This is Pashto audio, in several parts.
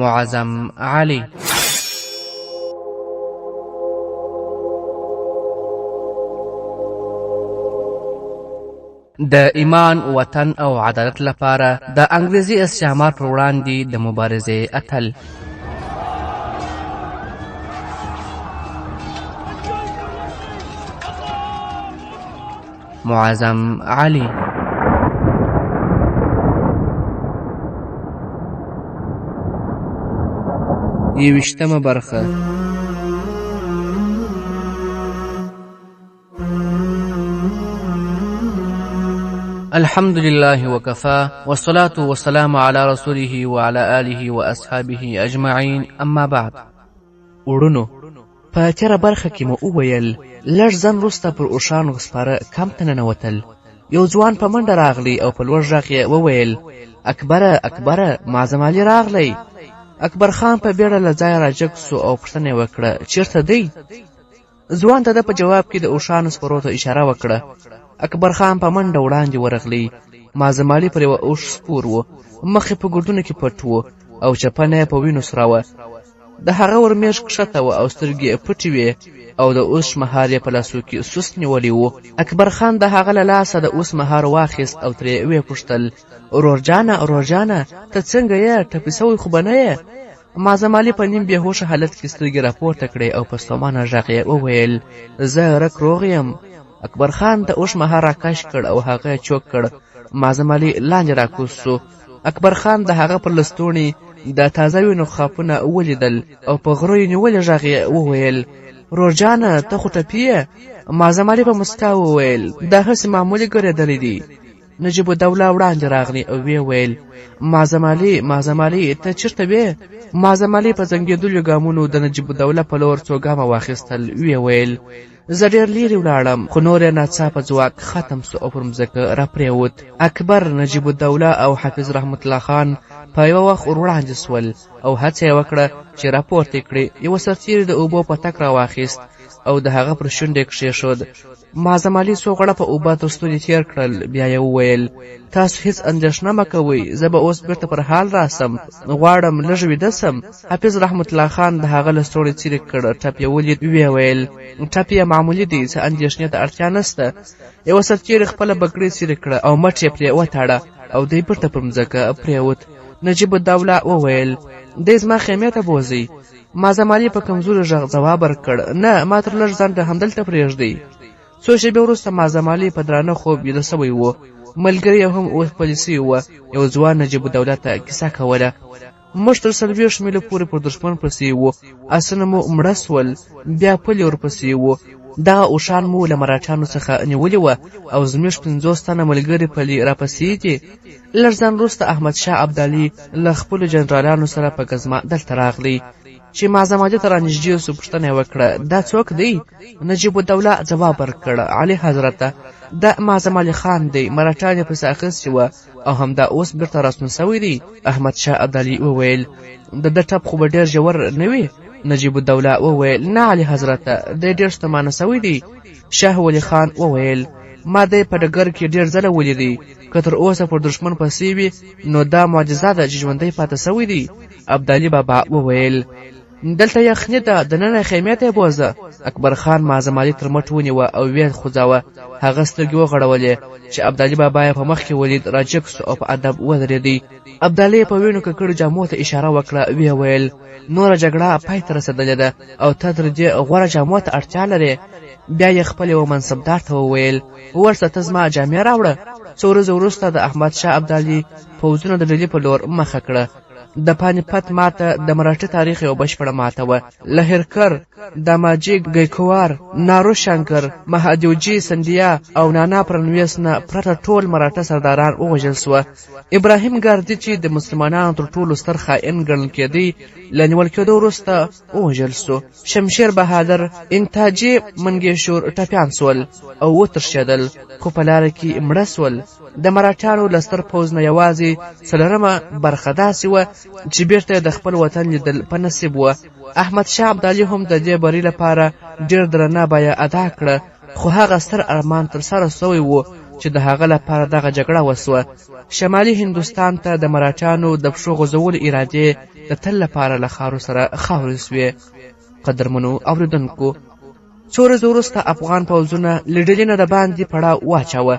معظم علي. د ایمان، وطن او عدالت لپاره د انګریزي استعمار پر وړاندې د مبارزې اتل. معظم علي. یویشتمه برخه. الحمد لله وكفى والصلاة والسلام على رسوله وعلى آله وأصحابه أجمعين. اما بعد. وړونو، په تېره برخه کې مو وویل لږ ځن وروسته پر اوښانو سپاره کمپ ته ننوتل. یو ځوان په منډه راغلی او په لوړ غږ یې وویل: اکبره اکبره، معظم علي راغلی. اکبر خان په بیړه له ځایه راجګ سو او پوښتنه یې وکړه: چیرته دی؟ ځوان ته د په جواب کې د اوښانو سپرو ته اشاره وکړه. اکبر خان په منډه وړاندې ورغلی. معظم علي پر یوه اوښ سپور و، مخ یې په ګردونو کې پټ و او چپنه یې په وینو سره وه. د هغه ورمېږ کښته و او سترګې یې پټې وې او د اوس مهار یې په لاسو کې سست نیولی و. اکبر خان د هغه له لاسه د اوس مهار واخیست او ترې ویې پوښتل: ورور جانه، ته څنګه یې؟ ټپي سوی خو به نه یې؟ معظم علي په نیم بېهوشه حالت کې سترګې راپورته کړې او په ستومانه غږ یې وویل: زه رک روغ یم. اکبر خان د اوښ مهار راکش کړ او هغه یې چوک کړ. معظم علي لاندې راکوز سو. اکبر خان د هغه پر لستوڼي د تازه وینو خاپونه ولیدل او په غرو یې نیولې غږ یې وویل: ورور جانه، ته خو ټپي یې؟ معظم علي په مسکا وویل: دا هسې معمولي ګرېدلی دي. نجیب الدوله وړاندې راغلی او ویې ویل: معظم علي، ته چېرته وې؟ معظم علي په زنګېدلو ګامونو د نجیب الدوله په لور څو ګامه واخیستل. ویې ویل: زه ډېر لیرې ولاړم، خو نور یې ناڅاپه ځواک ختم سو او پر مځکه راپرېوت. اکبر، نجیب الدوله او حافظ رحمت الله خان په یوه وخت ور وړاندې سول او هڅه یې وکړه چې راپورته کړي. یوه سرتېري د اوبو پتک راواخیست او د هغه پر شونډې یې کښېښود. معظم علي څو غړپه اوبه تر ستوني تېر کړل. بیا یې وویل: تاسو هېڅ اندېښنه مه کوئ، زه به اوس بېرته پر حال راسم، غواړم لږ ویده سم. حافظ رحمت الله خان د هغه له ستوڼي څیرې کړ. ټپ یې ولید. ویې ویل: ټپ یې معمولي دی، څه اندېښنې ته اړتیا نشته. یوه سرتېري خپله بګړۍ څیرې کړه او مټ یې پرې وتاړه او دی بېرته پر مځکه پرېوت. نجیب الدوله وویل: دی زما خیمې ته بوځئ. معظم علي په کمزوري غږ ځواب ورکړ: نه، ما تر لږ ځنډه همدلته پرېږدئ. څو شېبې وروسته معظم علي په درانه خوب ویده سوی و. ملګري یې هم وخپلې سوي وه. یو ځوان نجیب الدوله ته کیسه کوله: موږ تر 40 میله پورې پر دښمن پسې وو، اسونه مو مړه سول، بیا پلي ورپسې وو. دغه اوښان مو له مراټیانو څخه نیولې وه او زموږ 50 تنه ملګري پلي راپسې دي. لږ ځان وروسته احمدشاه ابدالي له خپلو جنرالانو سره په ګزمه دلته راغلی. چې معظم علي ته رانږدې سو، پوښتنه یې وکړه: دا څوک دی؟ نجیب الدوله ځواب ورکړ: علي حضرته، دا معظم علي خان دی، مراټیان یې پسې اخیستې وه او همدا اوس بیرته راستون سوی دی. احمدشاه ابدالي وویل: د ده ټپ خو به ډېر ژور نه وي؟ نجیب الدوله وویل: نه علي حضرته، دی ډېر شتمانه سوی دی. شاه ولی خان وویل: ما دی په ډګر کې ډېر ځله ولیدی، که تر اوسه پر دښمن پسې وي نو دا معجزه ده چې ژوندی پاتې سوی دی. ابدالي بابا وویل: دلته یخني ده، دننه خیمې ته یې بوځه. اکبر خان معظم علي تر مټ ونیوه او ویې خوځاوه. هغه سترګې وغړولې. چې ابدالي بابا یې په مخ کې ولید، راجګ سو او په ادب ودرېدی. ابدالي په وینو ککړو جامو ته اشاره وکړه. ویې ویل: نوره جګړه پای ته رسېدلې ده او ته تر دې غوره جامو ته اړتیا لرې. بیا یې خپل یوه منصبدار ته وویل: ورسه ته زما جامې راوړه. څو ورځې وروسته د احمدشاه ابدالي پوځونو د ډهلي په لور مخه کړه. د پانیپت ماته د مراఠي تاریخ یو بشپړه ماته وه. لهرکر، داماجي ګیکوار، نارو شنکر، مهادیوجي سندیا او نانا پرنویس نه پرته ټول مراఠه سرداران ووژل سوه. ابراهیم ګاردي چې د مسلمانانو تر ټولو ستر خائن ګڼل کېدی، له نیول کېدو وروسته ووژل سو. شمشیر بهادر، انتاجي منګیشور ټپیان سول او وترشېدل، خو په لاره کې مړه سول. د مراఠیانو له ستر پوځ نه یوازې 4مه برخه داسې وه چې بیرته د خپل وطن لیدل په نصیب وه. احمدشاه ابدالي هم د دې بري لپاره ډېر درنه بیه ادا کړه، خو هغه ستر ارمان ترسره سوی و چې د هغه لپاره دغه جګړه وسوه. شمالي هندوستان ته د مراټانو د پښو غځولو ارادې د تل لپاره له خاورو سره خاورې سوې. قدرمنو اورېدونکو، څو ورځې وروسته افغان پوځونه له ډلې نه د باندې پړاو واچاوه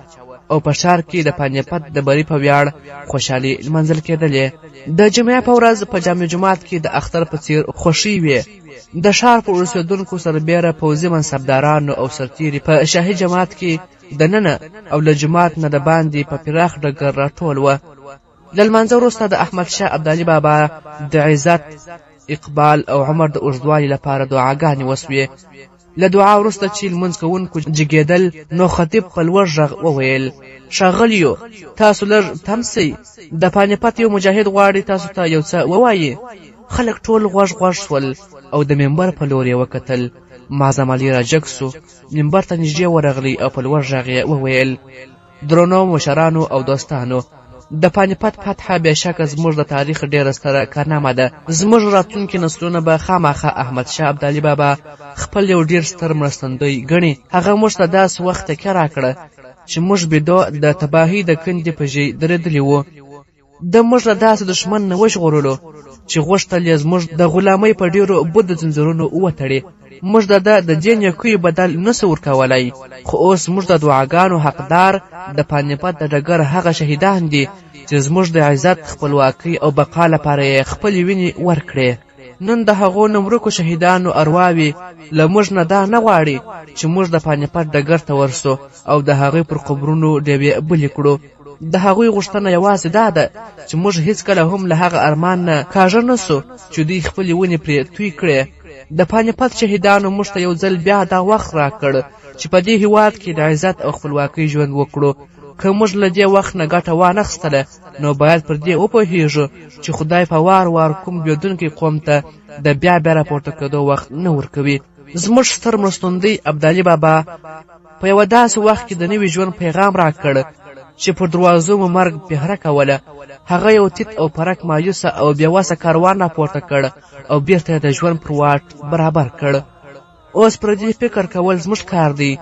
او په ښار کې د پانیپت د بري په ویاړ خوشحالي لمانځل کېدلې. د جمعې په ورځ په جامع جومات کې د اختر په څیر خوښي وې. د ښار په اوسېدونکو سربیره پوځي منصبدارانو او سرتیري په شاهي جماعت کې د ننه او له جومات نه د باندې په پراخ ډګر راټول وه. له لمانځه وروسته د احمدشاه ابدالي بابا د عزت، اقبال او عمر د اوږدوالي لپاره دعاګانې وسوې. له دعا وروسته چې لمونځ کوونکو جګېدل، نو خطیب په لوړ غږ وویل: ښاغلیو، تاسو لږ تم سئ، د پانیپت یو مجاهد غواړي تاسو ته یو څه ووایي. خلک ټول غوږ شول او د منبر په لور یې وکتل. معظم علي راجګ سو، منبر ته نږدې ورغلی او په لوړ غږ یې وویل: درنو مشرانو او دوستانو، د پانیپت فتحه بېشکه زموږ د تاریخ ډېره ستره کارنامه ده. زموږ راتلونکي نسلونه به خامخا احمدشاه ابدالي بابا خپل یو ډېر ستر مرستندوی ګڼي. هغه موږ ته داسې وخت تکیه راکړه چې موږ بېدو د تباهۍ د کندې په ژۍ درېدلي وو. د موږ له داسې دښمن نه وژغورلو چې غوښتل یې زموږ د غلامۍ په ډېرو بدو ځنځیرونو وتړي. موږ د دې نیکیو بدل نسو ورکولی، خو اوس موږ د دعاګانو حقدار د پانیپت د ډګر هغه شهیدان دي چې زموږ د عزت، خپلواکۍ او بقا لپاره یې خپلې وینې ورکړې. نن د هغو نمرکو شهیدانو ارواوې له موږ نه دا نه غواړي چې موږ د پانیپت ډګر ته ورسو او د هغوی پر قبرونو ډیوې بلې کړو. د هغوی غوښتنه یوازې دا ده چې موږ هیڅکله هم له هغه ارمان نه کاږه نسو چې دوی خپلې ونې پرې توی کړې. د پانیپت شهیدانو موږ ته یو ځل بیا دا وخت راکړ چې په دې هیواد کې د عزت او خپلواکۍ ژوند وکړو. که موږ له دې وخت نه ګټه وانخیستله، نو باید پر دې وپوهیږو چې خدای په وار وار کوم لوېدونکي قوم ته د بیا راپورته کېدو وخت نه ورکوي. زموږ ستر مرستندوی ابدالي بابا په یوه داسې وخت کې د نوي ژوند پیغام راکړ چې پر دروازو مو مرګ پهره کوله. هغه یو تیت او پرک مایوسه او بېوسه کاروان راپورته کړ او بیرته یې د ژوند پر واټ برابر کړ. اوس پر دې فکر کول زموږ کار دی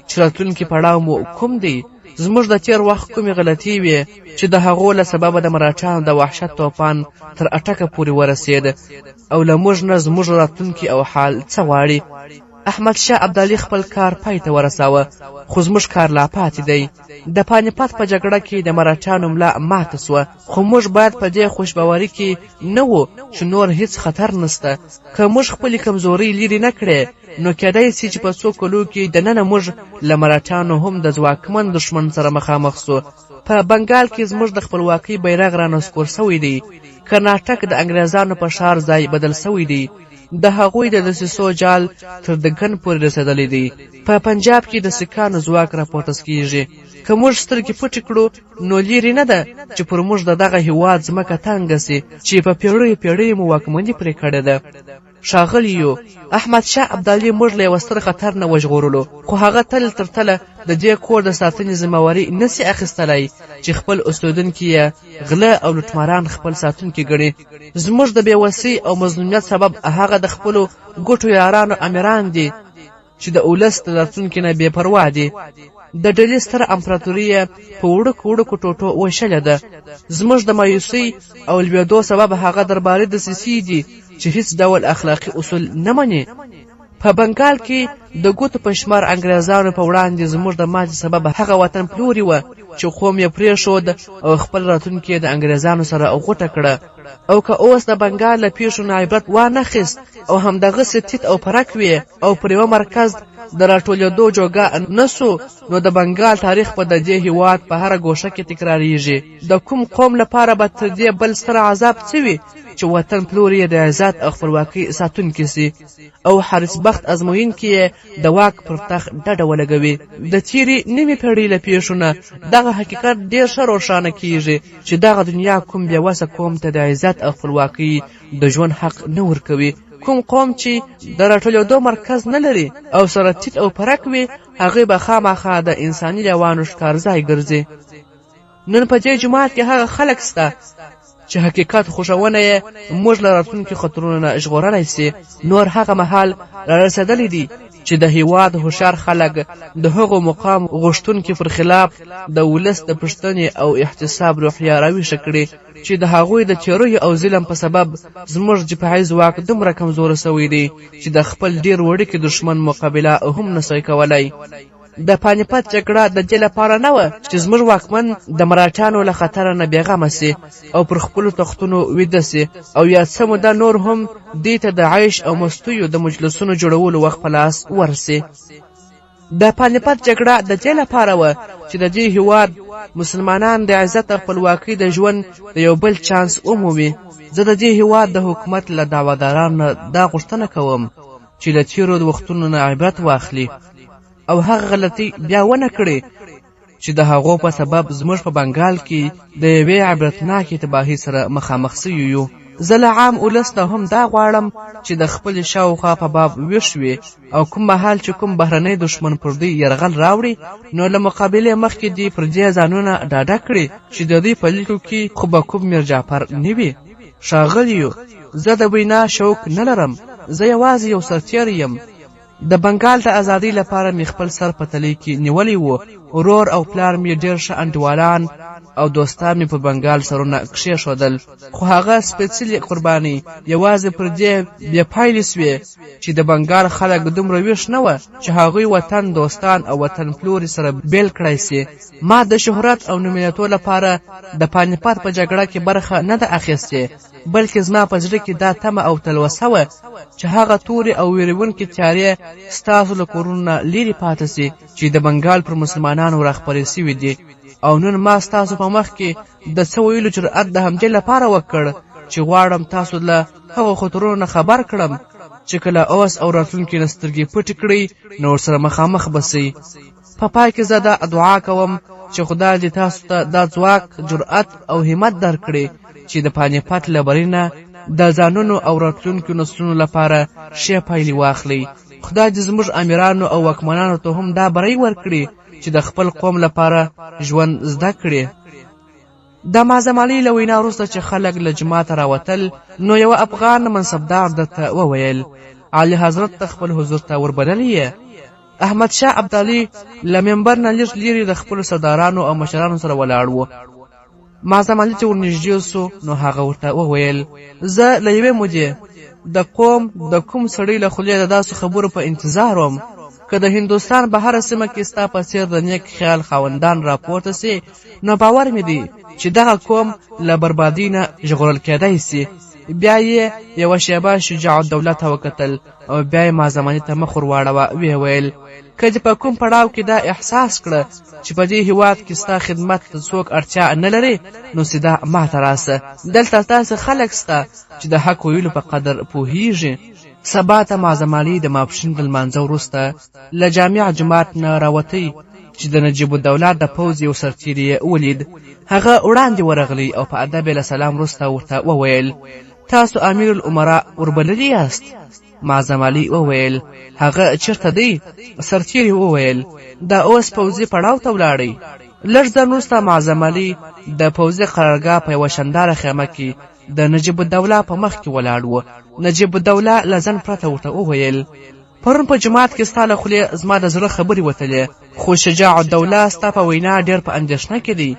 چې راتلونکي پړاو مو کوم دی. زموږ د تیر وخت کومې غلطۍ وې چې د هغو له سببه د مراټانو د وحشت توپان تر اټکه پورې ورسېد، او له موږ نه زموږ راتلونکي او حال څه غواړي. احمدشاه ابدالي خپل کار پای ته ورساوه، خو زموږ کار لا پاتې دی. د پانیپت په جګړه کې د مراټانو ملا ماته سوه، خو موږ باید په دې خوشباوري کې نه وو چې نور هیڅ خطر نسته. که موږ خپلې کمزورۍ لرې نه کړې، نو کېدای سي چې په څو کلو کې دننه موږ له مراټانو هم د ځواکمن دښمن سره مخامخ سو. په بنګال کې زموږ د خپلواکۍ بیرغ رانسکور سوی دی. کرناټک د انګریزانو په ښار ځای بدل سوی دی. د هغوی د دسیسو جال تر دکن پورې رسېدلی دی. په پنجاب کې د سیکانو ځواک راپورته کیږي. که موږ سترګې پټې کړو، نو لیرې نه ده چې پر موږ د دغه هیواد ځمکه تنګه سي چې په پیړیو پیړیو مو واکمني پرې کړې ده. ښاغلیو، احمدشاه ابدالي موږ له یوه ستر خطر نه وژغورلو، خو هغه تل تر تله د دې کور د ساتنې ذمهواري نسي اخیستلی چې خپل اوسېدونکي یې غله او لوټماران خپل ساتونکي ګڼي. زموږ د بېوسۍ او مظلومیت سبب هغه د خپلو ګوټو یارانو امیران دي چې د اولس د راتلونکي نه بې پروا دي. د ډلې ستره امپراتوري یې په وړوکو وړوکو ټوټو ویشلې ده. زموږ د مایوسۍ او لوېدو سبب هغه درباري دسیسې دي چې هیڅ ډول اخلاقي اصول نه مني. په بنګال کې د ګوتو په شمار انګریزانو په وړاندې زموږ د ماتې سبب هغه وطن پلوري وه چې قوم یې پرېښود او خپل راتلونکی د انګریزانو سره غوټه کړه. او که اوس د بنګال له پیښو نه عبرت وانخیست او همدغسې تیت او پرک وي او پر یوه مرکز د راټولېدو جوګه نسو، نو د بنګال تاریخ په د دې هیواد په هره ګوشه کې تکراریږي. د کوم قوم لپاره به تر دې بل ستر عذاب څه وي چې وطن پلوري د عزت او خپلواکۍ ساتونکي سي او حارس بخت ازموینکي یې د واک پر تخت ډډه ولګوي. د تیرې نیمې پېړۍ له پیښو نه دغه حقیقت ډېر ښه روښانه کیږي چې دغه دنیا کوم بېوسه قوم ته د عزت او خپلواکۍ د ژوند حق نه ورکوي. کوم قوم چې د راټولېدو مرکز نه لري او سره تیت او پرک وي، هغوی به خامخا د انساني لیوانو ښکارځای ګرځي. نن په دې جومات کې هغه خلک سته چې حقیقت خوښونه یې موږ له راتلونکي خطرونو نه ژغورلی سي. نور هغه مهال را رسېدلی دی چې د هیواد هوښیار خلک د هغو مقام غوښتونکي پر خلاف د ولس د پوښتنې او احتساب روحیه راویښه کړي چې د هغوی د تیرویو او ظلم په سبب زموږ دفاعي ځواک دومره کمزوره سوی دی چې د خپل ډیر وړوکي دښمن مقابله هم نسوی کولی. د پانیپت جګړه د دې لپاره نه وه چې زموږ واکمن د مراټیانو له خطره نه بېغمه سي او پر خپلو تختونو ویده سي او یا څه موده نور هم دې ته د عیش او مستیو د مجلسونو جوړولو وخت په لاس ورسي. د پانیپت جګړه د دې لپاره وه چې د دې هیواد مسلمانان د عزت او خپلواکۍ د ژوند د یو بل چانس ومومي. زه د دې هیواد د حکومت له دعوادارانو نه دا غوښتنه کوم چې له تېرو وختونو نه عبرت واخلي او هغه غلطي بیا ونه کړي چې د هغو په سبب زموږ په بنګال کې د یوې عبرتناکې تباهۍ سره مخامخ سوي یو. زه له عام ولس نه هم دا غواړم چې د خپل شاوخوا په باب ویښ وي او کوم مهال چې کوم بهرنی دښمن پر دوی یرغل راوړي نو له مقابلې مخکې دې پر دې ځانونه ډاډه کړي چې د دوی په لیکو کې خو به کوم میر جعفر نه وي. ښاغلیو، زه د وینا شوق نه لرم، زه یوازې یو سرتیری یم. د بنګال د ازادۍ لپاره مې خپل سر په تلی کې نیولی و. ورور او پلار مې ډېر ښه انډیوالان او دوستان مې په بنګال سرونه کښېښودل، خو هغه سپېڅلې قربانۍ یوازې پر دې بې پایلې سوې چې د بنګال خلک دومره ویښ نه وه چې هغوی وطن دوستان او وطن پلوري سره بیل کړی سي. ما د شهرت او نومیتو لپاره د پانیپت په جګړه کې برخه نه ده اخیستې، بلکې زما په زړه کې دا تمه او تلوسه وه چې هغه تورې او ویرونکې تیارې ستاسو له کورونو نه لیرې پاته سي چې د بنګال پر مسلمانانو راخپرې سوي دي. او نن ما ستاسو په مخ کې د څه ویلو جرأت د همدې لپاره وکړ چې غواړم تاسو له هغو خطرونو نه خبر کړم چې کله اوس او راتلونکي نه سترګې پټې کړئ نو ورسره مخامخ به سئ. په پای کې زه دا دعا کوم چې خدای دې تاسو ته دا ځواک، جرأت او همت درکړي چې د پانیپت له بري نه د ځانونو او راتلونکو نسلونو لپاره ښې پایلې واخلئ. خدای دې زموږ امیرانو او واکمنانو ته هم دا بری ورکړي چې د خپل قوم لپاره ژوند زده کړي. د معظم علي له وینا وروسته چې خلک له جماعته راوتل نو یوه افغان منصبدار درته وویل علي حضرت ته خپل حضور ته وربللی یې. احمد شاه ابدالي له منبر نه لږ لرې د خپلو سردارانو او مشرانو سره ولاړ و. معظم علي چې ورنږدې سو نو هغه ورته وویل زه له یوې مودې د قوم د کوم سړي له خولې د داسې خبرو په انتظار وم که د هندوستان په هره سیمه کې ستا په څېر د نیک خیال خاوندان راپورته سي نو باور مې دی چې دغه قوم له بربادۍ نه ژغورل کېدی سي. بیا یې یوه شیبه شجاع الدوله ته وکتل او بیا یې معظم علي ته مخ ور واړوه. ویې ویل که دې په کوم پړاو کې دا احساس کړه چې په دې هیواد کې ستا خدمت ته څوک اړتیا نه لري نو سیده ماته راسه. دلته داسې خلک سته چې د حق ویلو په قدر پوهیږي. سبا ته معظم علي د ماپښین د لمانځه وروسته له جامع جومات نه راوتی چې د نجیب الدوله د پوځ یو سرتیری یې ولید. هغه وړاندې ورغلی او په ادب له سلام وروسته ورته وویل تاسو امیر الامراء وربللی یاست؟ معظم علي وویل هغه چیرته دی؟ سرتیری وویل دا اوس پوځي پړاو ته ولاړی. لږ ځنډ وروسته معظم علي د پوځي قرارګاه په یوه شانداره خیمه کې د نجیب الدوله په مخ کې ولاړ و. نجیب الدوله له ځنډ پرته ورته وویل پرون په جماعت کې ستا له خولې زما د زړه خبرې وتلې، خو شجاع الدوله ستا په وینا ډېر په اندېښنه کې دی.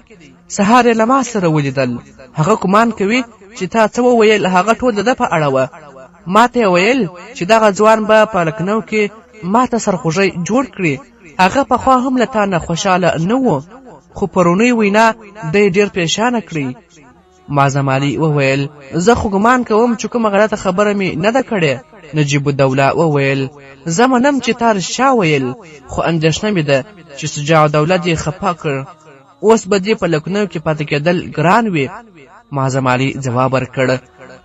سهار یې له ما سره ولیدل، هغه ګمان کوي چې تا څه وویل هغه ټول د ده په اړه وه. ما ته یې ویل چې دغه ځوان به په لکنو کې ما ته سرخوږی جوړ کړي. هغه پخوا هم له تا نه خوشحاله نه و، خو پرونۍ وینا دی ډېر پریشانه کړي. معظم علي وویل زه خو ګمان کوم چې کومه غلطه خبره مې نه ده کړې. نجیب الدوله وویل زه منم چې تا رښتیا ویل، خو اندېښنه مې ده چې شجاع الدوله دې خفه کړ، اوس به دې په لکنو کې پاتې کېدل ګران وي. معظم علي ځواب ورکړ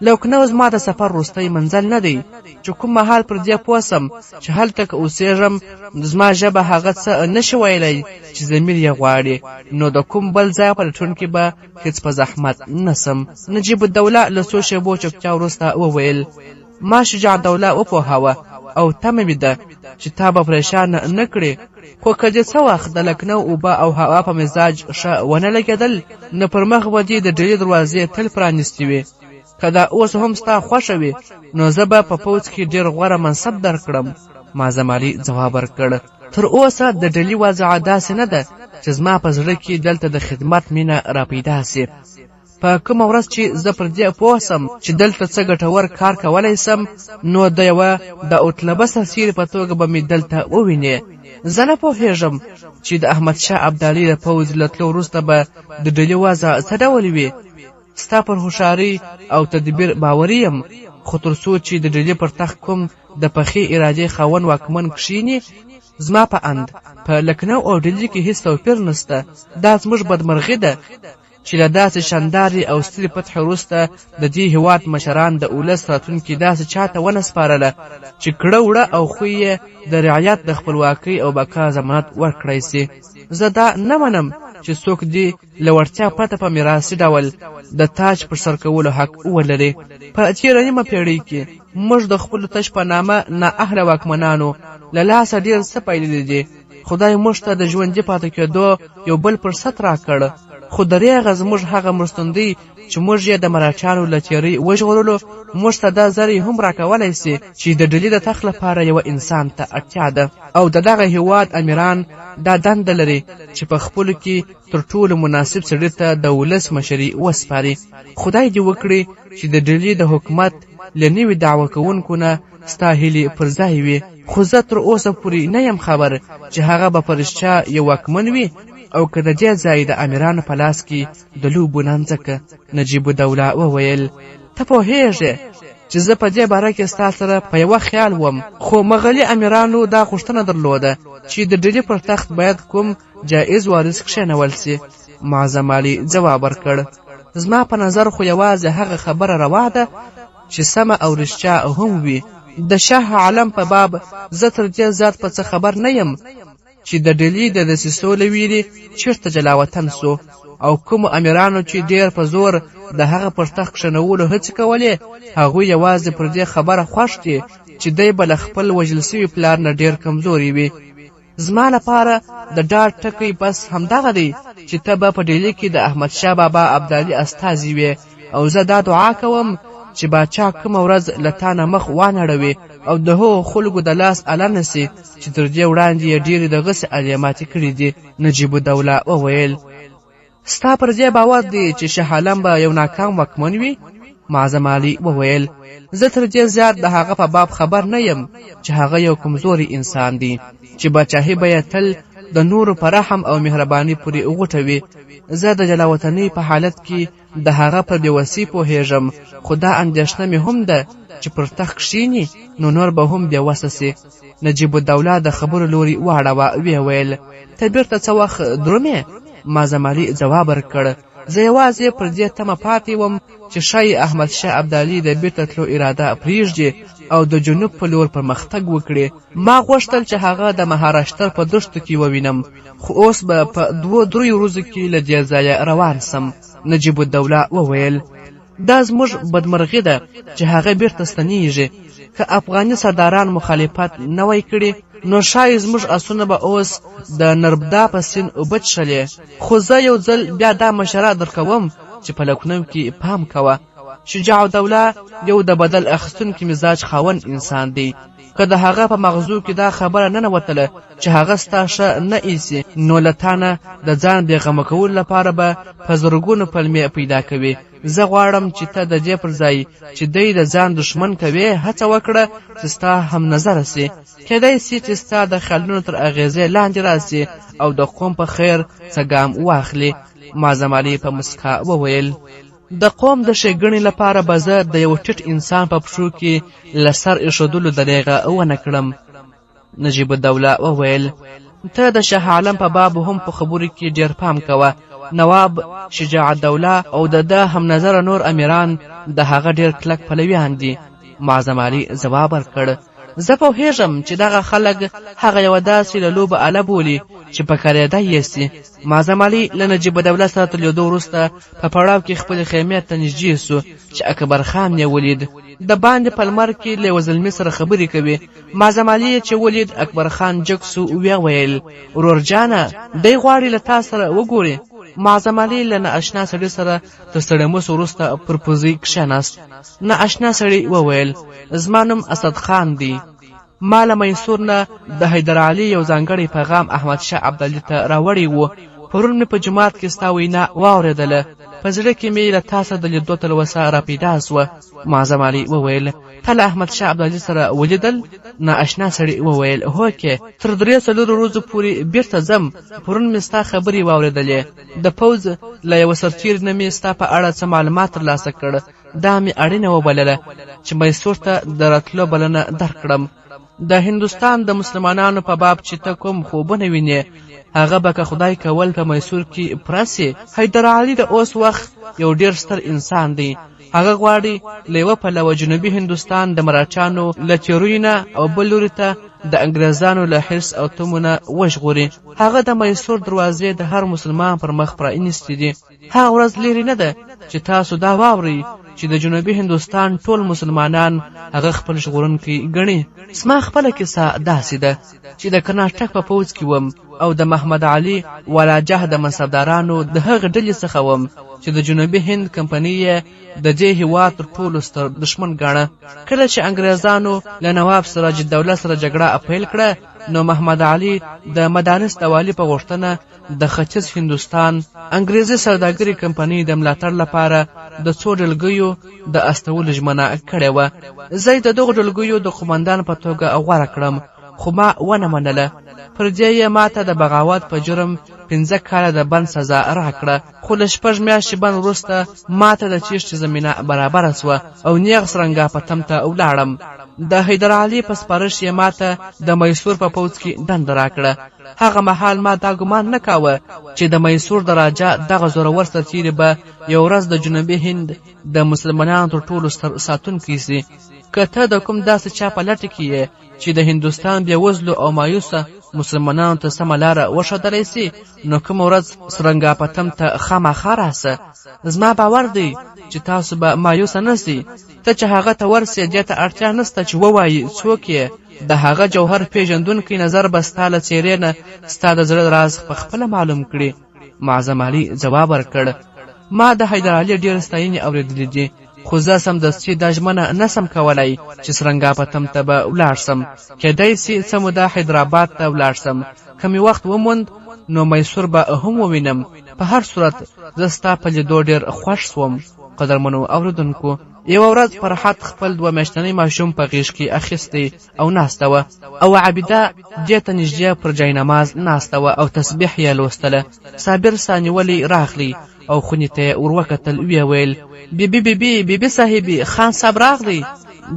لکنو زما د سفر وروستی منزل نه دی چې کوم مهال پر دې پوه سم چې هلته که اوسېږم زما ژبه هغه څه نشي ویلی چې ضمیر یې غواړي، نو د کوم بل ځای په لټون کې به هېڅ په زحمت نه سم. نجیب الدوله له څو شېبو چوپتیا وروسته وویل ما شجاع الدوله وپوهاوه او تمه مې ده چې تا به پریشانه نه کړې، خو که دې څه وخت د لکنو اوبه او هوا په مزاج ښه ونه لګېدل نو پر مخ به دې د ډلې دروازې تل پرانیستې وي. که دا اوس هم ستا خوښه وي نو زه به په پوځ کې ډېر غوره منصب درکړم. معظم علي ځواب ورکړ تر اوسه د ډلې وضع داسې نه ده چې زما په زړه کې دلته د خدمت مینه راپیدا سي. په کومه ورځ چې زه پر دې پوه سم چې دلته څه ګټور کار کولی سم نو د یوه د اوتلبه سرتېري په توګه به مې دلته ووینې. زه نه پوهېږم چې د احمدشاه ابدالي د پوځ له تلو وروسته به د ډلې وضع څه ډول وي. ستا پر هوښیارۍ او تدبیر باوري یم، خو تر څو چې د ډلې پر تخت کوم د پخې ارادې خاوند واکمن کښېني زما په اند په لکنو او ډلې کې هیڅ توپیر نسته. دا زموږ بدمرغي ده چې له داسې شاندارې او سترې فتحې وروسته د دې هېواد مشران د ولس راتلونکي داسې چاته ونه سپارله چې کړه وړه او خوی یې د رعایت د خپلواکۍ او بقا ضمانت ورکړی سي. زه دا نه منم چې څوک دې له وړتیا پرته په میراثي ډول د تاج پر سر کولو حق ولري. په تېره نیمه پېړۍ کې موږ د خپلو تش په نامه نااهله واکمنانو له لاسه ډېر څه پایلي دي. خدای موږ ته د ژوندي پاتې کېدو یو بل فرصت راکړ، خو دریغه زموږ هغه مرستندوی چې موږ یې د مراچانو له تېرۍ وژغورلو موږ ته دا ذرې هم راکولی سي چې د ډلې د تخت لپاره یوه انسان ته اړتیا ده، او د دغه هېواد امیران دا دنده لري چې په خپلو کې تر ټولو مناسب سړي ته د ولس مشري وسپاري. خدای دې وکړي چې د ډلې د حکومت له نوي دعوه کوونکو نه ستا هیلې پر ځای وي، خو زه تر اوسه پورې نه یم خبر چې هغه به په رښتیا یو واکمن وي او که د دې ځای د امیرانو په لاس کې د لوبو نانځکه. نجیب الدوله وویل ته پوهېږې چې زه په دې باره کې ستا سره په یوه خیال وم، خو مغلي امیرانو دا غوښتنه درلوده چې د ډلې پر تخت باید کوم جایز وارث کښېنول سي. معظم علي ځواب ورکړ زما په نظر خو یوازې هغه خبره روا ده چې سمه او رښتیا هم وي. د شاه عالم په باب زه تر دې زیات په څه خبر نه یم چې د ډلې د دسیسو له ویرې چېرته جلاوطن سو، او کومو امیرانو چې ډېر په زور د هغه پر تخت کښېنولو هڅې کولې هغوی یوازې پر دې خبره خوښ دي چې دی به له خپل وژل سوي پلار نه ډېر کمزوري وي. زما لپاره د ډاډ ټکی بس همدغه دی چې ته به په ډیلي کې د احمدشاه بابا ابدالي استازي وې، او زه دا دعا کوم چې باچا کومه ورځ له تا نه مخ وانړوي او د هغو خلکو د لاس اله نه سي چې تر دې وړاندې یې ډېرې دغسې عالیه ماتې کړي دي. نجیب الدوله وویل ستا پر دې باور دی چې شاه عالم به یو ناکام واکمن وي؟ معظم علي وویل زه تر دې زیات د هغه په باب خبر نه یم چې هغه یو کمزوري انسان دی چې باچاهي به یې تل د نورو په رحم او مهرباني پورې وغوټوي. زه د جلاوطنۍ په حالت کې د هغه پر بېوسۍ پوهېږم، خو دا اندېښنه مې هم ده چې پر تخت کښېني نو نور به هم بېوسه سي. نجیب الدوله د خبرو لوري واړوه، ویې ویل ته بېرته څه وخت درومې؟ معظم علي ځواب ورکړ زه یوازې پر دې تمه پاتې وم چې ښایي احمدشاه ابدالي د بیرته تلو اراده پرېږدي او د جنوب په لور پرمختګ وکړي. ما غوښتل چې هغه د مهاراشټر په دښتو کې ووینم، خو اوس به په 2-3 ورځو کې له دې ځایه روان سم. نجیب الدوله وویل دا زموږ بدمرغي ده چې هغه بیرته ستنیږي. که افغاني سرداران مخالفت نه وای کړي نو شاید زموږ آسونه به اوس د نربدا په سیند اوبه څښلې. خو زه یو ځل بیا دا مشوره درکوم چې په لکنو کې پام کوه. شجاع الدوله یو د بدل اخیستونکي مزاج خاوند انسان دی. که د هغه په مغزو کې دا خبره نه نوتله چې هغه ستا ښه نه ایسي نو له تا نه د ځان بېغمه کولو لپاره به په زرګونو پلمې پیدا کوي. زه غواړم چې ته د دې پر ځای چې دی د ځان دښمن کوي هڅه وکړه چې ستا هم نظره سي. کېدای سي چې ستا د خیالونو تر اغېزې لاندې راسي او د قوم په خیر څه ګام واخلي. معظم علي په مسکا وویل د قوم د ښېګڼې لپاره به زه د یو ټیټ انسان په پښو کې له سر ایښودلو دریغه ونه کړم. نجیب الدوله وویل ته د شاه عالم په باب هم په خبرو کې ډېر پام کوه. نواب شجاع الدوله او د ده هم نظره نور امیران د هغه ډېر کلک پلویان دي. معظم علي ځواب ورکړ زه پوهېږم چې دغه خلک هغه یوه داسې له لوبه اله بولي چې په کارېدا یې سي. معظم علي له نجیب الدوله سره تر لیدو وروسته په پړاو کې خپلې خیمې ته نږدې سو چې اکبر خان یې ولید. د باندې په لمر کې له یوه زلمي سره خبرې کوي. معظم علي چې ولید اکبر خان جګ سو، ویې ویل ورور جانه دی غواړي له تا سره وګوري. معظم علي له نااشنا سړي سره تر ستړموس وروسته پر پوزۍ کښېناست. نااشنا سړي وویل زما نوم اسد خان دی. ما له میسور نه د حیدرعلي یو ځانګړی پیغام احمدشاه ابدالي ته راوړی و. پرون مې په جومات کې ستا وینا واورېدله، په زړه کې مې له تا سره د لیدو تلوسه راپیدا سوه. معظم علي وویل: تا له احمدشاه ابدالي سره ولیدل؟ نااشنا سړي وویل: هوکې، تر 3-4 ورځو پورې بیرته ځم. پرون مې ستا خبرې واورېدلې. د پوځ له یوه سرتېري نه مې ستا په اړه څه معلومات ترلاسه کړ. دا مې اړینه وبلله چې میسور ته د راتلو بلنه درکړم. د هندوستان د مسلمانانو په باب چې ته کوم خوبونه وینې، هغه به که خدای کول په میسور کې پوره سي. حیدرعلي د اوس وخت یو ډېر ستر انسان دی. هغه غواړي له یوه پلوه جنوبي هندوستان د مراچانو له تیروي نه او بل لوري ته د انګریزانو له حرص او تمو نه وژغوري. هغه د میسور دروازې د هر مسلمان پر مخ پرانیستې دي. هغه ورځ لرې نه ده چې تاسو دا واورئ چې د جنوبي هندوستان ټول مسلمانان هغه خپل ژغورونکی ګڼي. زما خپله کیسه داسې ده چې د کرناټک په پوځ کې وم او د محمد علي والاجه د منصبدارانو د هغه ډلې څخه وم چې د جنوبي هند کمپنۍ یې د دې هېواد تر ټولو ستر دښمن ګاڼه. کله چې انګریزانو له نواب سراج الدوله سره جګړه پیل کړه، نو محمد علي د مدارس د والي په غوښتنه د ختیځ هندوستان انګریزي سوداګري کمپنۍ د ملاتړ لپاره د 2 ډلګیو د استولو ژمنه کړې وه. زه یې د دغو ډلګیو د قومندان په توګه غوره کړم، خو ما ونه منله. پر دې یې ماته د بغاوت په جرم 15 کاله د بند سزا راکړه. خو له 6 میاشتې بند وروسته ماته د تیښتې زمینه برابره سوه او نیغ سرنګاپتم ته ولاړم. د حیدرعلي په سپارښت یې ماته د میسور په پوځ کې دنده راکړه. هغه مهال ما دا ګمان نه کاوه چې د میسور د راجا دغه زورور سرتېري به یو ورځ د جنوبي هند د مسلمانانو تر ټولو ستر ساتونکی سي. که ته د کوم داسې چا په لټه کې یې چې د هندوستان بېوزلو او مایوسه مسلمانانو ته سمه لاره وښودلی سي، نو کومه ورځ سرنګاپتم ته خامخا راسه. زما باور دی چې تاسو به مایوسه نه سئ. ته چې هغه ته ورسې، دې ته اړتیا نسته چې ووایي څوک یې. د هغه جوهر پیژندونکی نظر به ستا له څېرې نه ستا د زړه راز په خپله معلوم کړي. معظم علي ځواب ورکړ: ما د حیدرعلي ډېرې ستاینې اورېدلې دي، خو زه سمدستي دا ژمنه نسم کولی چې سرنګاپتم ته به ولاړ سم. کیدای سي څه موده حیدرآباد ته ولاړ سم. که مې وخت وموند نو میسور به هم ووینم. په هر صورت زه ستا په لیدو ډېر خوښ سوم. قدرمنو اوریدونکو، یوه ورځ فرحت خپل 2 میاشتنی ماشوم په غېږ کې اخیستی او ناسته وه، او عابده دې ته نږدې پر جاینماز ناسته وه او تسبیح یې لوستله. صابر سانیولی راغلی او خونې ته یې وروکتل. ویې ویل: بیبي صاحبې، خان صاحب راغلی.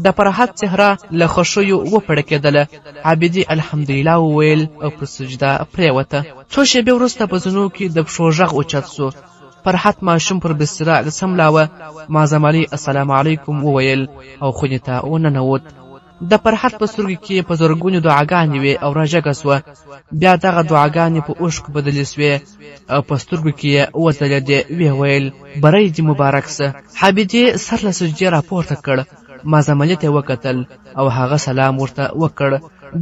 د فرحت څهره له خوښیو وپړکېدله. عابدې الحمدلله وویل او په سجده پرېوته. څو شېبې وروسته په زنو کې د پښو غږ اوچت سو. فرحت ماشوم پر بستره سملاوه. معظم علي السلام علیکم وویل او خونې ته وننوت. د فرحت په سترګو کې په زرګونو دعاګانې وې او راجګه سوه. بیا دغه دعاګانې په اوښکو بدلې سوې او په سترګو کې یې وځلېدې. ویې ویل: بری دې مبارک سه. عابدې سر له سجدې راپورته کړ. معظم علي ته یې وکتل او هغه سلام ورته وکړ.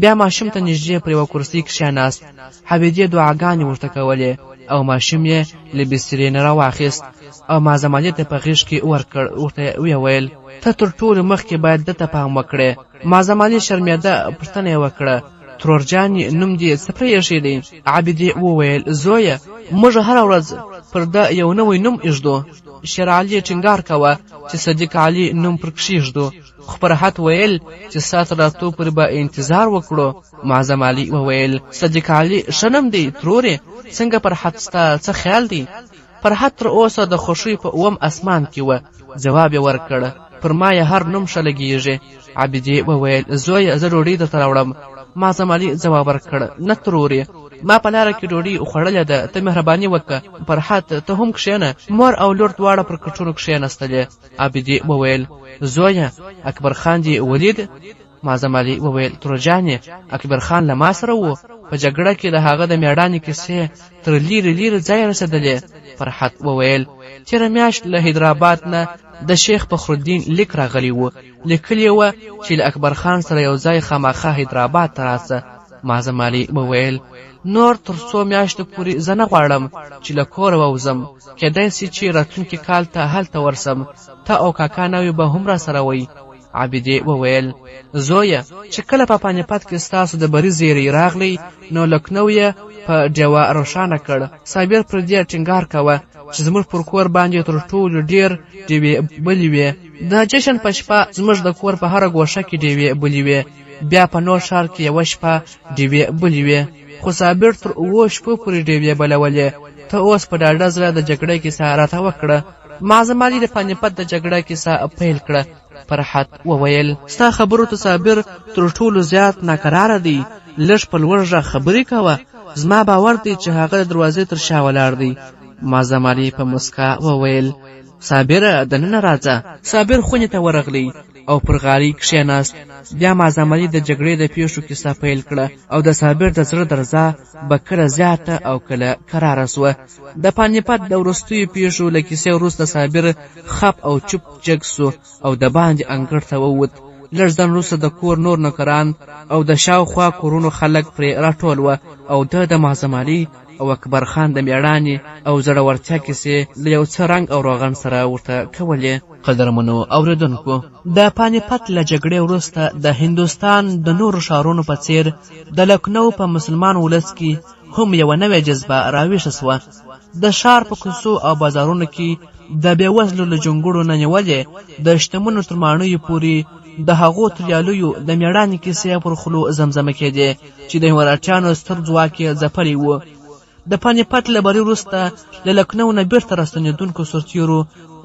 بیا ماشوم ته نږدې پر یوه کرسۍ کښېناست. عابدې دعاګانې ورته کولې او ماشوم یې له بسترې نه راواخیست او معظم علي ته په غېږ کې ورکړ. ورته ویې ویل: ته تر ټولو مخکې باید ده ته پام وکړې. معظم علي شرمېده. پوښتنه یې وکړه: ترور جانې نوم دې څه پرېښی دی؟ عابدې وویل: زویه، موږ هره ورځ پر ده یو نوی نوم ایږدو. شیر علي ټینګار کوه چې صدیق علي نوم پر کښېږدو. خو فرحت ویل چې ستا تر راتلو پورې به انتظار وکړو. معظم علي وویل: صدیق علي ښه نوم دی ترورې. څنګه فرحت، ستا څه خیال دی؟ فرحت تر اوسه د خوښۍ په 2م اسمان کې وه. ځواب یې ورکړ: پر ما یې هر نوم ښه لګېږي. عابدې وویل: زویه، زه ډوډۍ درته راوړم. معظم علي ځواب ورکړ: نه ترورې، ما په لاره کې ډوډۍ خوړلې ده، ته مهرباني وکړه. فرحت ته هم کښېنه. مور او لور دواړه پر کټونو کښېنستلې. عابدې وویل: زویه، اکبر خان دې ولید؟ معظم علي وویل: ترور جانې، اکبر خان له ما سره و. په جګړه کې د هغه د میړانې کیسې تر لیرې ځای رسېدلې. فرحت وویل: تېره میاشت له حیدرآباد نه د شیخ فخرالدین لیک راغلی و. لیکلي وه چې له اکبر خان سره یو ځای خامخا حیدرآباد ته راسه. معظم علي وویل: نور تر 2 میاشتو پورې زه نه غواړم چې له کوره ووځم. کیدای سي چې راتلونکي کال ته هلته ورسم. ته او کاکا نوی به هم را سره وئ. عابدې وویل: زویه، چې کله په پانیپت کې ستاسو د بري زیری راغلی نو لکنو یې په ډیوه روښانه کړ. صابر پر دې ټینګار کوه چې زموږ پر کور باندې تر ټولو ډېر ډیوې بلې وې. د جشن په شپه زموږ د کور په هره ګوښه کې ډیوې بلې وې، بیا په نور ښار کې یوه شپه ډیوې بلې وې، خو صابر تر 7 شپو پورې ډیوې بلولې. ته اوس په ډاډه زړه د جګړې کیسه راته وکړه. معظم علي د پانیپت د جګړې کیسه پیل کړه. فرحت وویل: ستا خبرو ته صابر تر ټولو زیات ناکراره دی. لږ په لوړ غږ خبرې کوه. زما باور دی چې هغه د دروازې تر شا ولاړ دی. معظم علي په مسکا وویل: صابره، دننه راځه. صابر خونې ته ورغلی او پر غالۍ کښېناست. بیا معظم علي د جګړې د پیښو کیسه پیل کړه او د صابر د زړه درزه به کله زیاته او کله کراره سوه. د پانیپت د وروستیو پیښو له کیسې وروسته صابر خپ او چوپ جګ سو او د باندې انګړ ته ووت. لږ ځنډ وروسته د کور نور نوکران او د شاوخوا کورونو خلک پرې راټول وه او د معظم علي او اکبر خان د میړانې او زړورتیا کیسې له یو څه رنګ او روغن سره ورته کولې. قدرمنو اوریدونکو، د پانیپت له جګړې وروسته د هندوستان د نورو ښارونو په څیر د لکنو په مسلمان ولس کې هم یوه نوې جذبه راویښه سوه. د ښار په کوڅو او بازارونو کې د بېوزلو له جونګړو نه نیولې د شتمنو تر ماڼیو پورې د هغو تریالیو د میړانې کیسې پر خولو زمزمه کېدې چې د مرهټیانو ستر ځواک یې ځپلی و. د پانیپت له بري وروسته له لکنو نه بیرته راستنېدونکو سرتیرو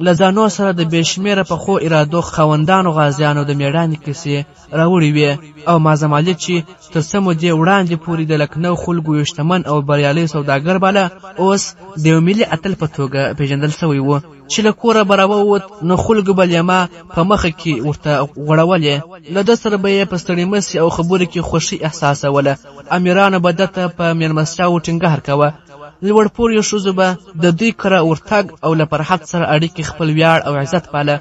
له ځانو سره د بې شمېره پخو ارادو خاوندانو غازیانو د میړانې کیسې راوړې وې او معظم علي چې تر څه مودې وړاندې پورې د لکنو خلکو یو شتمن او بریالی سوداګر باله، اوس د یو ملي اتل په توګه پیژندل سوی و. چې له کوره به راووت نو خلکو به لیمه په مخه کې ورته غوړولې. له ده سره به یې په ستړي مسي او خبرو کې خوښي احساسوله. امیرانو به ده ته په مېلمستیاوو ټینګار کوه. لوړ پوړو ښځو به د دوی کره ورتګ او له فرحت سره اړیکې خپل ویاړ او عزت پاله.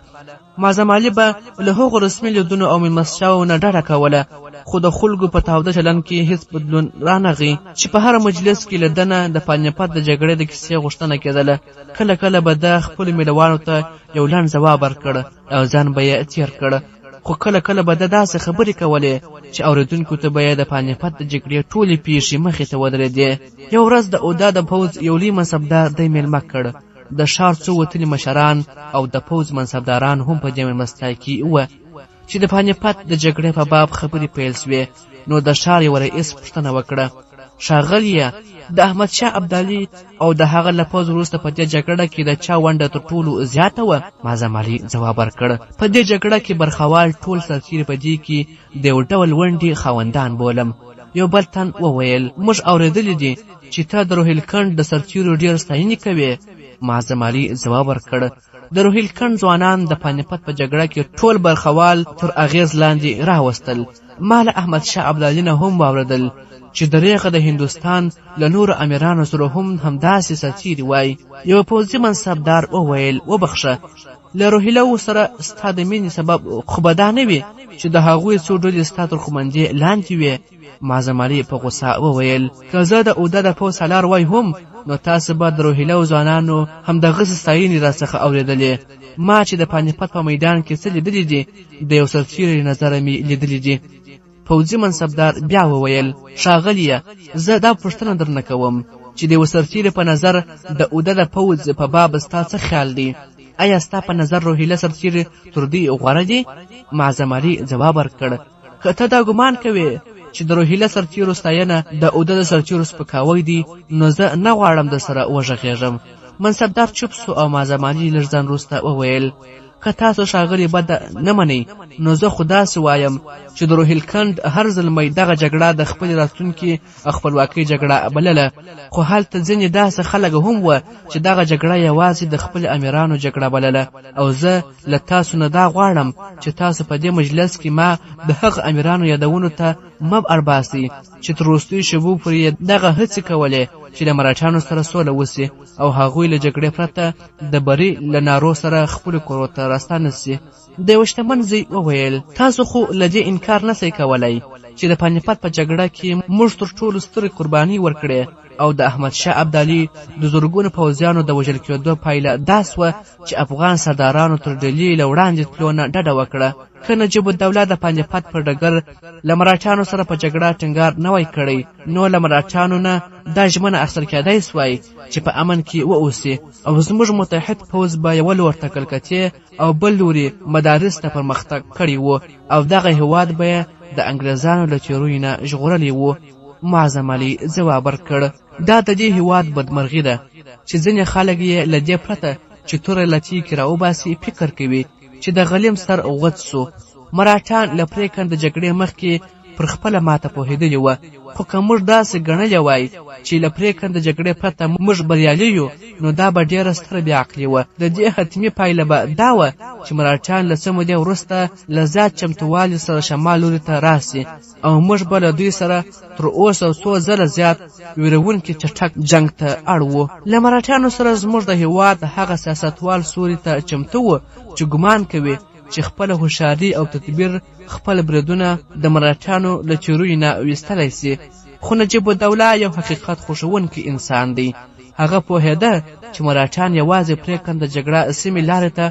معظم علي به له هغو رسمي لیدونو او مېلمستیاوو نه ډډه کوله، خو د خلکو په تاوده چلند کې هیڅ بدلون رانغی. چې په هر مجلس کې له ده نه د پانیپت د جګړې د کیسې غوښتنه کېدله. کله کله به د خپلو مېلمانو ته یو لنډ ځواب ورکړ او ځان به یې تېر کړ، خو کله کله به د داسې خبرې کولې چې اورېدونکو ته به یې د پانیپت د جګړې ټولې پیښې مخې ته ودرېدې. یو ورځ د اودا د پوځ یو لوی منصبدار دی مېلمه کړ. د ښار څو وتلي مشران او د پوځ منصبداران هم په دې مېلمستیا کې وه. چې د پانیپت د جګړې په باب خبرې پیل سوې نو د ښار یو رئیس پوښتنه وکړه: ښاغلیه، د احمدشاه ابدالي او د هغه له پوځ وروسته په دې جګړه کې د چا ونډه تر ټولو زیاته وه؟ معظم علي ځواب ورکړ: په دې جګړه کې برخوال ټول سرتیري په دې کې د یو ډول ونډې خاوندان بولم. یو بل تن وویل: موږ اورېدلی دي چې ته د روهیلکند د سرتیرو ډېر ستاینې کوې. معظم علي ځواب ورکړ: د روهیلکند ځوانان د پانیپت په جګړه کې ټول برخوال تر اغیز لاندې راوستل. ما له احمدشاه ابدالي نه هم واورېدل چې دریغه د هندوستان له نورو امیرانو سره هم همداسې سرتیري وای. یو پوځي منصبدار وویل: وبخښه، له روهیلو سره ستا د مینې سبب خو به دا نه وي چې د هغوی څو ډلې ستا تر قومندې لاندې وې. معظم علي په غوسه وویل: که زه د اوده د پوځ سالار وای هم نو تاسو به د روهیلو ځوانانو همدغسې ستاینې راڅخه اورېدلې. ما چې د پانیپت په میدان کې څه لیدلي دي د یو سرتیري نظره مې لیدلي دي. پوځي منصبدار بیا وویل: ښاغلیه، زه دا پوښتنه درنه کوم چې د یو سرتیري په نظر د اوده د پوځ په باب ستا څه خیال دی؟ آیا ستا په نظر روهیله سرتیري تر دوی غوره دي؟ معظم علي ځواب ورکړ: که ته دا ګمان کوې چې د روهیله سرتیرو ستاینه د اوده د سرتیرو سپکاوی دی نو زه نه غواړم در سره وغږېږم. منصبدار چوپ سو او معظم علي لږ ځنډ وروسته وویل: که تاسو ښاغلي بد نه منئ نو زه خو داسې وایم چې د روهیلکند هر زلمی دغه جګړه د خپلې راتلونکي خپلواکۍ جګړه بلله، خو هلته ځینې داسې خلک هم وه چې دغه جګړه یوازې د خپلو امیرانو جګړه بلله. او زه له تاسو نه دا غواړم چې تاسو په دې مجلس کې ما د هغه امیرانو یادونو ته مه ارباسئ چې تر وروستیو شېبو پورې دغه هڅې کولې چې له مرهټیانو سره سوله وسي او هغوی له جګړې پرته د بري له نارو سره خپلو کورو ته راستانه سي. د یو شتمن زوی وویل: تاسو خو له دې انکار نسئ کولی چې د پانیپت په جګړه کې موږ تر ټولو سترې قرباني ورکړې او د احمدشاه ابدالي د زرګونو پوځیانو د وژل کېدو پایله دا سوه چې افغان سردارانو تر ډهلي له وړاندې تلو نه ډډه وکړه. که نجیب الدوله د پانیپت پر ډګر له مرهټیانو سره په جګړه ټینګار نه وای کړی، نو له مرهټیانو نه دا ژمنه اخیستل کېدای سوای چې په امن کې واوسي او زموږ متحد پوځ به یوه لور ته کلکتې او بل لوري مدارس ته پرمختګ کړی و او دغه هېواد به یې د انګریزانو له تیرویو نه ژغورلی و. معظم علي ځواب ورکړ، دا د دې هېواد بدمرغي ده چې ځینې خلک یې له دې پرته چې توره له تیکې راوباسي فکر کوي چې د غلیم سر غوڅ سو. مرهټیان له پرېکنده جګړې مخکې پر خپله ماته پوهېدلي وه، خو که موږ داسې ګڼلی وای چې له پرېکنده جګړې پرته موږ بریالي یو، نو دا به ډېره ستره بېعقلي وه. د دې حتمي پایله به دا وه چې مرهټیان له څه مودې وروسته له زیات چمتووالي سره شمال لوري ته راسي او موږ به له دوی سره تر اوسه څو ځله زیات ویرونکي چټک جنګ ته اړ وو. له مرهټیانو سره زموږ د هېواد هغه سیاستوال سوري ته چمتو و چې ګمان کوي چې خپله هوښیاري او تدبیر خپل بریدونه د مرهټیانو له تیرویو نه ویستلی سي. خو نجیب الدوله یو حقیقت خوښوونکی انسان دی. هغه پوهېده چې مرهټیان یوازې پرېکنده جګړه سیمې لارې ته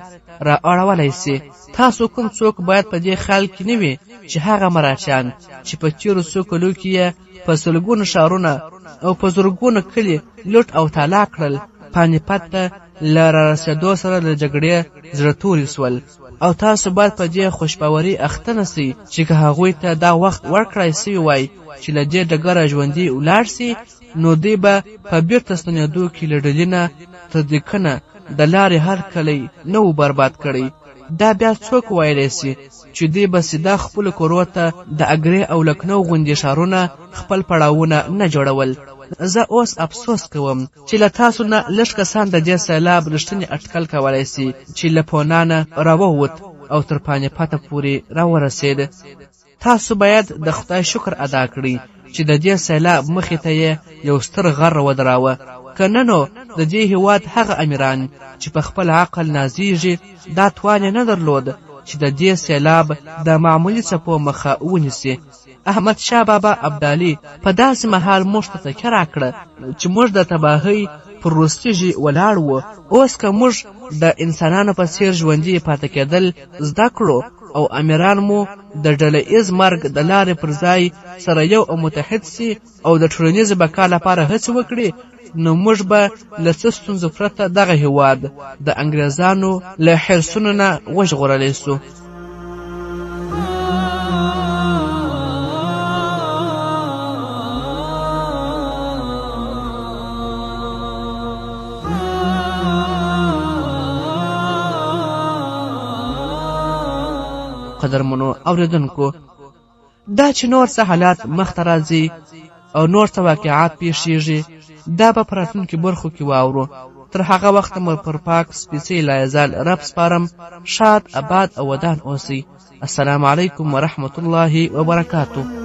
را اړولی سي. تاسو کوم څوک باید په دې خیال کې نه وي چې هغه مرهټیان چې په تېرو څو کلو کې یې په سلګونو ښارونه او په زرګونو کلي لوټ او تالا کړل، پانیپت ته له رارسېدو سره له جګړې زړه توري سول. او تاسو باید په دې خوشباوري اخته نسئ چې که هغوی ته دا وخت ورکړی سوی وای چې له دې ډګره ژوندي ولاړ سي، نو دوی به په بیرته ستنېدو کې له ډهلي نه تر دیکنه د لارې هر کلی نه و برباد کړی. دا بیا څوک ویلی سي چې دوی به سیده خپلو کورو ته د اګرې او لکنو غوندې ښارونه خپل پړاوونه نه جوړول. زه اوس افسوس کوم چې له تاسو نه لږ کسان د دې سیلاب رښتینی اټکل کولی سي چې له پونانه راووت او تر پانیپته پورې راورسېد. تاسو باید د خدای شکر ادا کړئ چې د دې سیلاب مخې ته یې یو ستر غر ودراوه، که نه نو د دې هېواد هغه امیران چې په خپل عقل نازیږي دا توان یې نه درلود چې د دې سیلاب د معمولي څپو مخه ونیسي. احمدشاه بابا ابدالي په داسې مهال موږ ته تکیه راکړه چې موږ د تباهۍ پر وروستیږي ولاړ وو. اوس که موږ د انسانانو په څېر ژوندي پاتې کېدل زده کړو او امیران مو د ډله ایز مرګ د لارې پر ځای سره یو او متحد سي او د ټولنیز بقا لپاره هڅې وکړي، نو موږ به له څه ستونزو پرته دغه هېواد د انګریزانو له حرصونو نه وژغورلی سو. قدرمنو اوریدونکو، دا چې نور څه حالات مخته راځي او نور څه واقعات پیښیږي دا به په راتلونکو برخو کې واورو. تر هغه وخته مو پر پاک سپېڅلي لایزال رب سپارم. شاد، اباد او ودان اوسئ. السلام علیکم ورحمة الله وبرکاته.